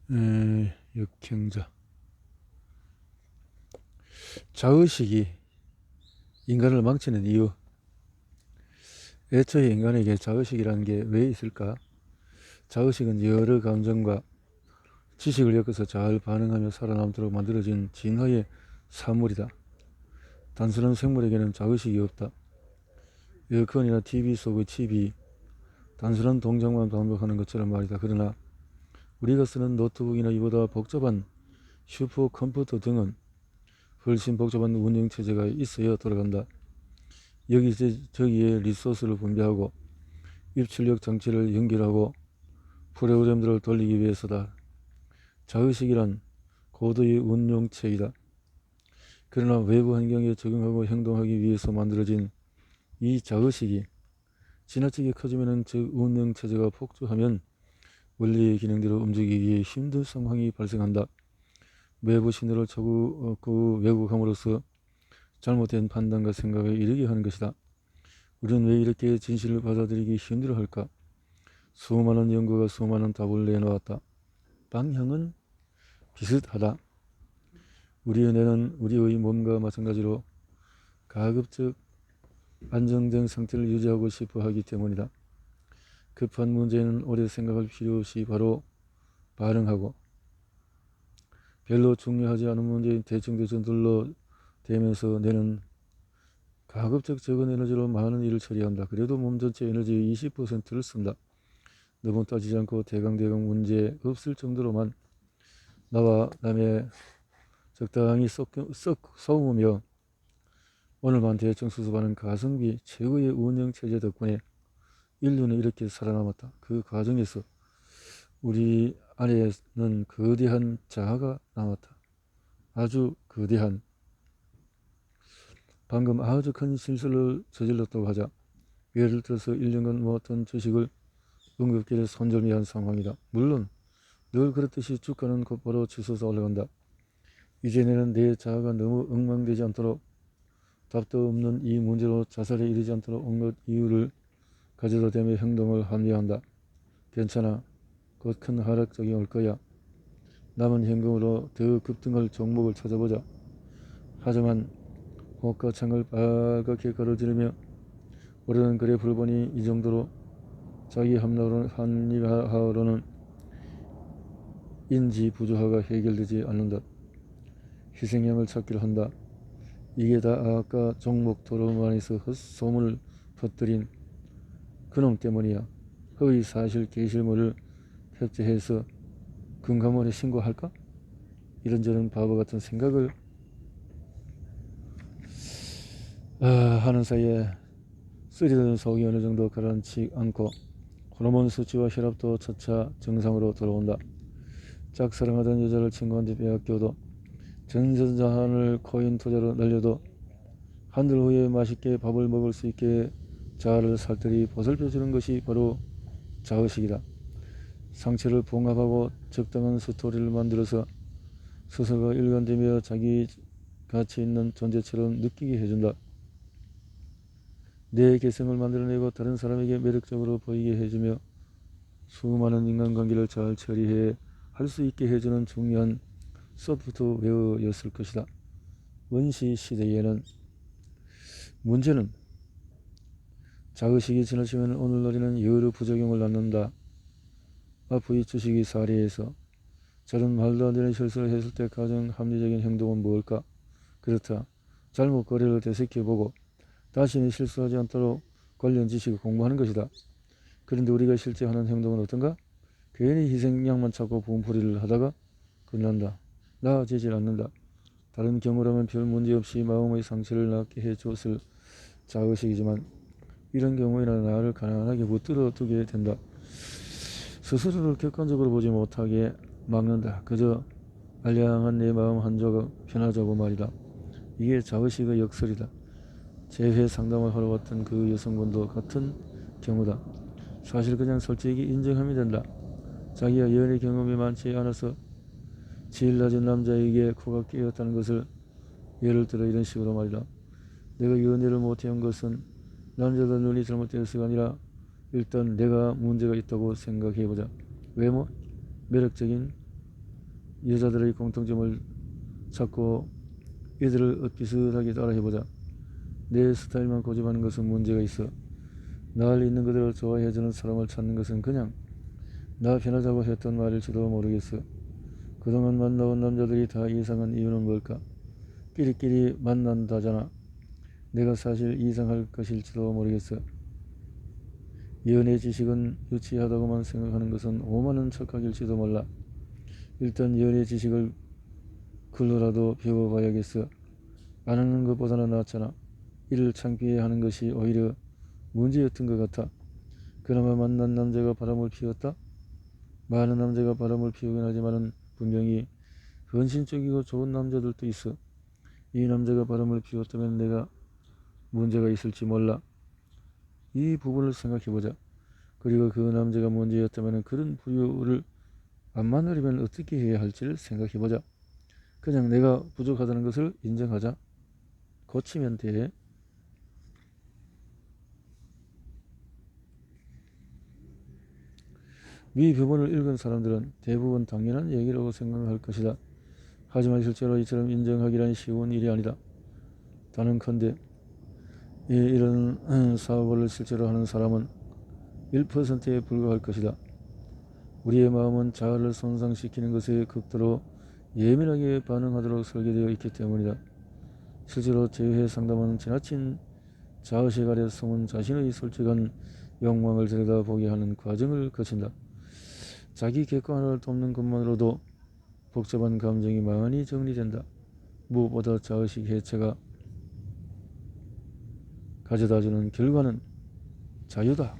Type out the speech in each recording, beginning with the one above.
역행자. 자의식이 인간을 망치는 이유. 애초에 인간에게 자의식이라는 게 왜 있을까? 자의식은 여러 감정과 지식을 엮어서 잘 반응하며 살아남도록 만들어진 진화의 산물이다. 단순한 생물에게는 자의식이 없다. 에어컨이나 TV 속의 칩이 단순한 동작만 반복하는 것처럼 말이다. 그러나 우리가 쓰는 노트북이나 이보다 복잡한 슈퍼컴퓨터 등은 훨씬 복잡한 운영체제가 있어야 돌아간다. 여기저기에 리소스를 분배하고 입출력 장치를 연결하고 프로그램들을 돌리기 위해서다. 자의식이란 고도의 운용체이다. 그러나 외부 환경에 적응하고 행동하기 위해서 만들어진 이 자의식이 지나치게 커지면 즉 운영체제가 폭주하면 원리의 기능대로 움직이기 힘든 상황이 발생한다. 외부 신호를 자꾸 왜곡함으로써 잘못된 판단과 생각에 이르게 하는 것이다. 우리는 왜 이렇게 진실을 받아들이기 힘들어할까? 수많은 연구가 수많은 답을 내놓았다. 방향은 비슷하다. 우리의 뇌는 우리의 몸과 마찬가지로 가급적 안정된 상태를 유지하고 싶어 하기 때문이다. 급한 문제는 오래 생각할 필요 없이 바로 반응하고 별로 중요하지 않은 문제에 대충대충 둘러대면서 뇌는 가급적 적은 에너지로 많은 일을 처리한다. 그래도 몸 전체 에너지의 20%를 쓴다. 너무 따지지 않고 대강대강 문제 없을 정도로만 나와 남의 적당히 썩 소음으며 오늘만 대충 수습하는 가성비 최고의 운영체제 덕분에 인류는 이렇게 살아남았다. 그 과정에서 우리 안에는 거대한 자아가 남았다. 아주 거대한. 방금 아주 큰 실수를 저질렀다고 하자. 예를 들어서 1년간 모았던 주식을 응급기를 손절미한 상황이다. 물론 늘 그렇듯이 주가는 곧바로 치솟아 올라간다. 이제는 내 자아가 너무 엉망되지 않도록 답도 없는 이 문제로 자살에 이르지 않도록 온갖 이유를 가져다 대며 행동을 합리화한다. 괜찮아. 곧 큰 하락적이 올 거야. 남은 현금으로 더 급등할 종목을 찾아보자. 하지만 호가 창을 빨갛게 가로지르며 오르는 그래프를 보니 이 정도로 자기 합리화로는 인지 부조화가 해결되지 않는다. 희생양을 찾기를 한다. 이게 다 아까 종목 토론만에서 헛소문을 퍼뜨린 그놈 때문이야. 허위 사실 게시물을 캡처해서 금감원에 신고할까? 이런저런 바보같은 생각을 하는 사이에 쓰리던 속이 어느 정도 가라앉지 않고 호르몬 수치와 혈압도 차차 정상으로 돌아온다. 짝사랑하던 여자를 친구한테 빼앗겨도 전자자산을 코인 투자로 날려도 한달 후에 맛있게 밥을 먹을 수 있게 자아를 살뜰히 보살펴주는 것이 바로 자의식이다. 상처를 봉합하고 적당한 스토리를 만들어서 스스로가 일관되며 자기 가치 있는 존재처럼 느끼게 해준다. 내 개성을 만들어내고 다른 사람에게 매력적으로 보이게 해주며 수많은 인간관계를 잘 처리해 할 수 있게 해주는 중요한 소프트웨어였을 것이다. 원시 시대에는. 문제는 자의식이 지나치면 오늘날에는 여러 부작용을 낳는다. 앞의 주식의 사례에서 저런 말도 안 되는 실수를 했을 때 가장 합리적인 행동은 무엇일까? 그렇다. 잘못 거래를 되새겨보고 다시는 실수하지 않도록 관련 지식을 공부하는 것이다. 그런데 우리가 실제 하는 행동은 어떤가? 괜히 희생양만 찾고 분풀이를 하다가 끝난다. 나아지질 않는다. 다른 경우라면 별 문제없이 마음의 상처를 낫게 해줬을 자의식이지만 이런 경우에는 나를 가난하게 붙들어 두게 된다. 스스로를 객관적으로 보지 못하게 막는다. 그저 알량한 내 마음 한 조각 편하자고 말이다. 이게 자의식의 역설이다. 재회 상담을 하러 왔던 그 여성분도 같은 경우다. 사실 그냥 솔직히 인정하면 된다. 자기가 연애 경험이 많지 않아서 제일 낮은 남자에게 코가 깨었다는 것을 예를 들어 이런 식으로 말이다. 내가 연애를 못해온 것은 남자들 눈이 잘못되어서가 아니라 일단 내가 문제가 있다고 생각해보자. 외모? 매력적인 여자들의 공통점을 찾고 이들을 비슷하게 따라해보자. 내 스타일만 고집하는 것은 문제가 있어. 날 있는 그대로 좋아해주는 사람을 찾는 것은 그냥 나 편하자고 했던 말일지도 모르겠어. 그동안 만나온 남자들이 다 이상한 이유는 뭘까? 끼리끼리 만난다잖아. 내가 사실 이상할 것일지도 모르겠어. 연애 지식은 유치하다고만 생각하는 것은 오만한 척각일지도 몰라. 일단 연애 지식을 글로라도 배워봐야겠어. 안 하는 것보다는 낫잖아. 이를 창피해하는 것이 오히려 문제였던 것 같아. 그나마 만난 남자가 바람을 피웠다? 많은 남자가 바람을 피우긴 하지만 분명히 헌신적이고 좋은 남자들도 있어. 이 남자가 바람을 피웠다면 내가 문제가 있을지 몰라. 이 부분을 생각해보자. 그리고 그 남자가 문제였다면 그런 부유를 안 만나려면 어떻게 해야 할지를 생각해보자. 그냥 내가 부족하다는 것을 인정하자. 고치면 돼. 위 부분을 읽은 사람들은 대부분 당연한 얘기라고 생각할 것이다. 하지만 실제로 이처럼 인정하기란 쉬운 일이 아니다. 단언컨대 이런 사업을 실제로 하는 사람은 1%에 불과할 것이다. 우리의 마음은 자아를 손상시키는 것에 극도로 예민하게 반응하도록 설계되어 있기 때문이다. 실제로 제휴의 상담은 지나친 자의식 아래 숨은 자신의 솔직한 욕망을 들여다보게 하는 과정을 거친다. 자기 객관화를 돕는 것만으로도 복잡한 감정이 많이 정리된다. 무엇보다 자의식 해체가 가져다주는 결과는 자유다.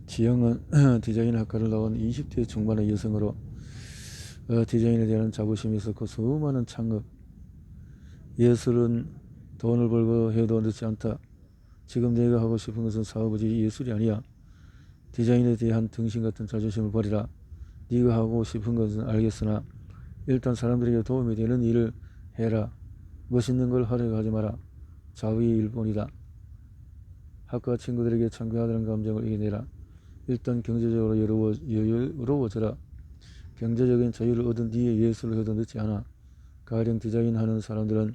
지영은 디자인 학과를 나온 20대 중반의 여성으로 디자인에 대한 자부심이 있었고 수많은 창업, 예술은 돈을 벌고 해도 늦지 않다. 지금 내가 하고 싶은 것은 사업이지 예술이 아니야. 디자인에 대한 등신 같은 자존심을 버리라. 네가 하고 싶은 것은 알겠으나 일단 사람들에게 도움이 되는 일을 해라. 멋있는 걸 하려고 하지 마라. 자위일 뿐이다. 학과 친구들에게 창피하다는 감정을 이겨내라. 일단 경제적으로 여유로워져라. 경제적인 자유를 얻은 뒤에 예술을 해도 늦지 않아. 가령 디자인하는 사람들은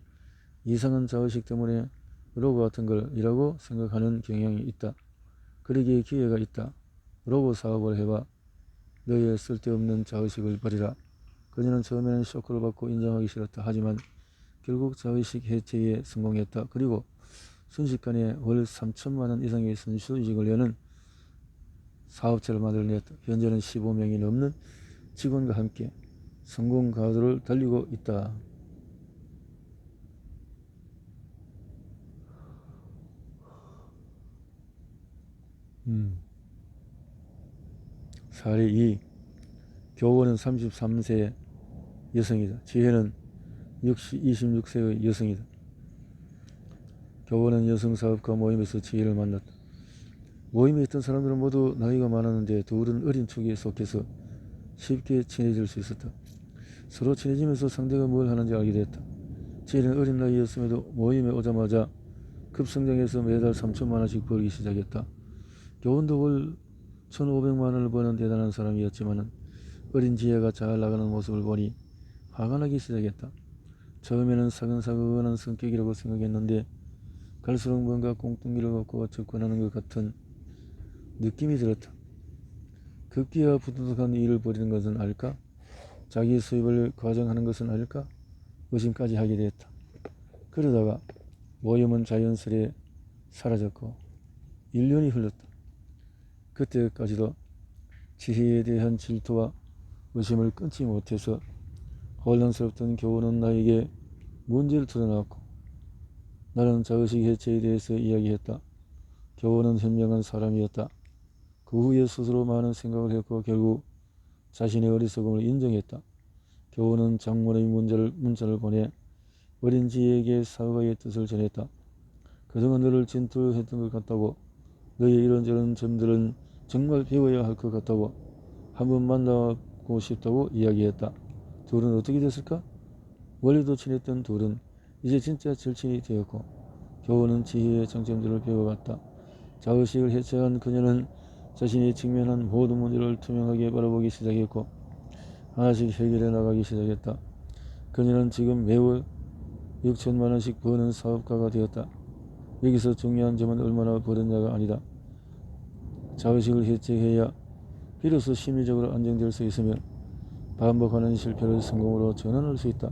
이상한 자의식 때문에 로고 같은 걸 이라고 생각하는 경향이 있다. 그러기에 기회가 있다. 로고 사업을 해봐. 너의 쓸데없는 자의식을 버리라. 그녀는 처음에는 쇼크를 받고 인정하기 싫었다. 하지만 결국 자의식 해체에 성공했다. 그리고 순식간에 월 3천만 원 이상의 순수익을 내는 사업체를 만들어냈다. 현재는 15명이 넘는 직원과 함께 성공 가도를 달리고 있다. 사례 2. 교원은 33세 여성이다. 지혜는 26세의 여성이다. 교원은 여성사업가 모임에서 지혜를 만났다. 모임에 있던 사람들은 모두 나이가 많았는데 둘은 어린 축에 속해서 쉽게 친해질 수 있었다. 서로 친해지면서 상대가 뭘 하는지 알게 됐다. 지혜는 어린 나이였음에도 모임에 오자마자 급성장해서 매달 3천만 원씩 벌기 시작했다. 교원도 월 1,500만 원을 버는 대단한 사람이었지만 어린 지혜가 잘 나가는 모습을 보니 화가 나기 시작했다. 처음에는 사근사근한 성격이라고 생각했는데 갈수록 뭔가 꽁뚱기를 갖고 접근하는 것 같은 느낌이 들었다. 급기야 부도덕한 일을 벌이는 것은 아닐까? 자기 수입을 과정하는 것은 아닐까? 의심까지 하게 됐다. 그러다가 모임은 자연스레 사라졌고 1년이 흘렀다. 그때까지도 지혜에 대한 질투와 의심을 끊지 못해서 혼란스럽던 교원은 나에게 문제를 털어놓았고 나는 자의식 해체에 대해서 이야기했다. 교원은 현명한 사람이었다. 그 후에 스스로 많은 생각을 했고 결국 자신의 어리석음을 인정했다. 교원은 장모의 문자를 보내 어린 지혜에게 사과의 뜻을 전했다. 그동안 너를 진투했던 것 같다고, 너의 이런저런 점들은 정말 배워야 할 것 같다고, 한번 만나고 싶다고 이야기했다. 둘은 어떻게 됐을까? 원래도 친했던 둘은 이제 진짜 절친이 되었고 교원은 지혜의 장점들을 배워갔다. 자의식을 해체한 그녀는 자신이 직면한 모든 문제를 투명하게 바라보기 시작했고 하나씩 해결해 나가기 시작했다. 그녀는 지금 매월 6천만 원씩 버는 사업가가 되었다. 여기서 중요한 점은 얼마나 버느냐가 아니다. 자의식을 해체해야 비로소 심리적으로 안정될 수 있으며 반복하는 실패를 성공으로 전환할 수 있다.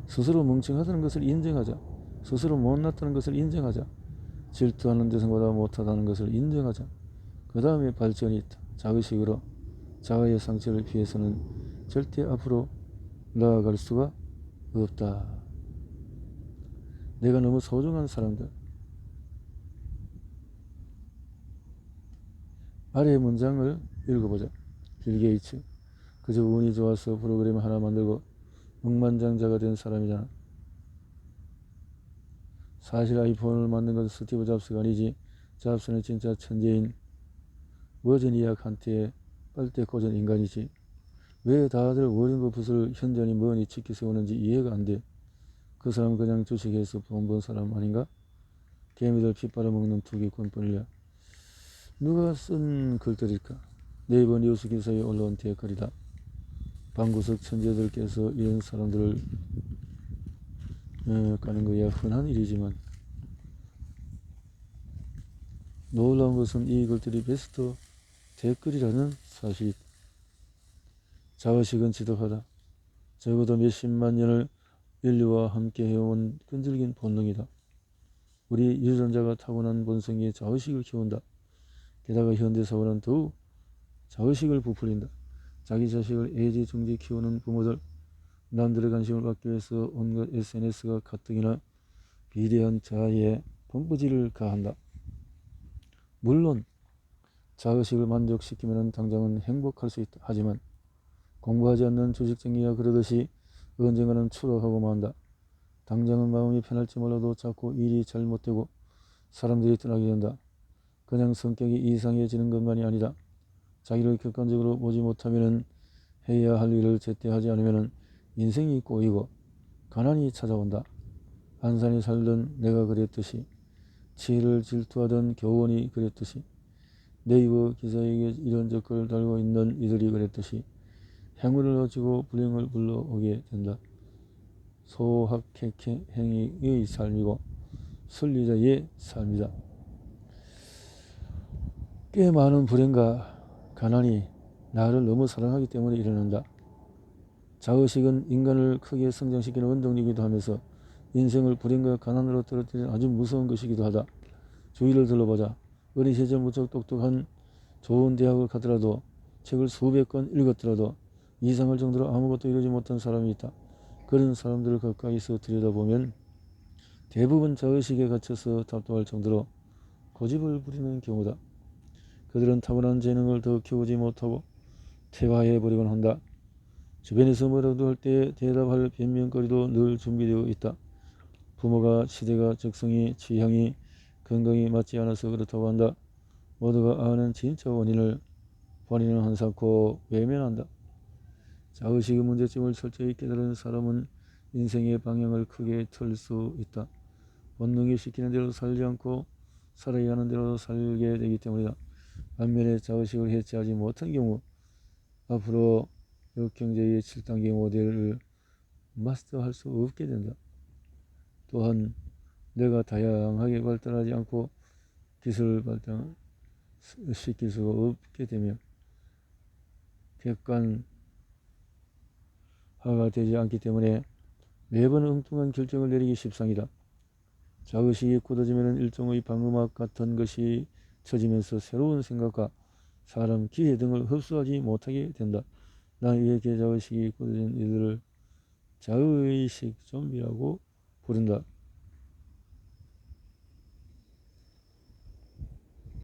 스스로 멍청하다는 것을 인정하자. 스스로 못났다는 것을 인정하자. 질투하는 대상보다 못하다는 것을 인정하자. 그 다음에 발전이 있다. 자의식으로 자아의 상처를 피해서는 절대 앞으로 나아갈 수가 없다. 내가 너무 소중한 사람들. 아래의 문장을 읽어보자. 빌 게이츠. 그저 운이 좋아서 프로그램 하나 만들고 억만장자가 된 사람이잖아. 사실 아이폰을 만든 건 스티브 잡스가 아니지. 잡스는 진짜 천재인 워즈니악한테 빨대 꽂은 인간이지. 왜 다들 워렌 버핏을 현저히 머니 치키 세우는지 이해가 안 돼. 그 사람 그냥 주식해서 돈 번 사람 아닌가? 개미들 피 빨아먹는 투기꾼뿐이야. 누가 쓴 글들일까? 네이버 뉴스 기사에 올라온 댓글이다. 방구석 천재들께서 이런 사람들을 까는 거야 흔한 일이지만 놀라운 것은 이 글들이 베스트 댓글이라는 사실이다. 자의식은 지독하다. 적어도 몇십만 년을 인류와 함께 해온 끈질긴 본능이다. 우리 유전자가 타고난 본성이 자의식을 키운다. 게다가 현대사회는 더욱 자의식을 부풀린다. 자기 자식을 애지중지 키우는 부모들, 남들의 관심을 받기 위해서 온갖 SNS가 가뜩이나 비대한 자아에 번부지를 가한다. 물론 자의식을 만족시키면 당장은 행복할 수 있다. 하지만 공부하지 않는 주식쟁이가 그러듯이 언젠가는 추락하고 만다. 당장은 마음이 편할지 몰라도 자꾸 일이 잘못되고 사람들이 떠나게 된다. 그냥 성격이 이상해지는 것만이 아니다. 자기를 객관적으로 보지 못하면 해야 할 일을 제때 하지 않으면 인생이 꼬이고 가난이 찾아온다. 안산에 살던 내가 그랬듯이, 지혜를 질투하던 교원이 그랬듯이, 네이버 기사에게 이런 댓글을 달고 있는 이들이 그랬듯이 행운을 가지고 불행을 불러오게 된다. 소학행위의 삶이고 순리자의 삶이다. 꽤 많은 불행과 가난이 나를 너무 사랑하기 때문에 일어난다. 자의식은 인간을 크게 성장시키는 원동력이기도 하면서 인생을 불행과 가난으로 떨어뜨리는 아주 무서운 것이기도 하다. 주위를 둘러보자. 어린 시절 무척 똑똑한 좋은 대학을 가더라도 책을 수백 권 읽었더라도 이상할 정도로 아무것도 이루지 못한 사람이 있다. 그런 사람들을 가까이서 들여다보면 대부분 자의식에 갇혀서 답답할 정도로 고집을 부리는 경우다. 그들은 타고난 재능을 더 키우지 못하고 퇴화해버리곤 한다. 주변에서 뭐라도 할 때 대답할 변명거리도 늘 준비되어 있다. 부모가 시대가 적성이 취향이 건강이 맞지 않아서 그렇다고 한다. 모두가 아는 진짜 원인은 한사코 외면한다. 자의식의 문제점을 철저히 깨달은 사람은 인생의 방향을 크게 틀 수 있다. 본능이 시키는 대로 살지 않고 살아야 하는 대로 살게 되기 때문이다. 반면에 자의식을 해체하지 못한 경우 앞으로 역경제의 7단계 모델을 마스터할 수 없게 된다. 또한 내가 다양하게 발달하지 않고 기술을 발달시킬 수가 없게 되며 객관화가 되지 않기 때문에 매번 엉뚱한 결정을 내리기 십상이다. 자의식이 굳어지면 일종의 방음막 같은 것이 쳐지면서 새로운 생각과 사람, 기회 등을 흡수하지 못하게 된다. 난 이렇게 자의식이 굳어진 이들을 자의식 좀비라고 부른다.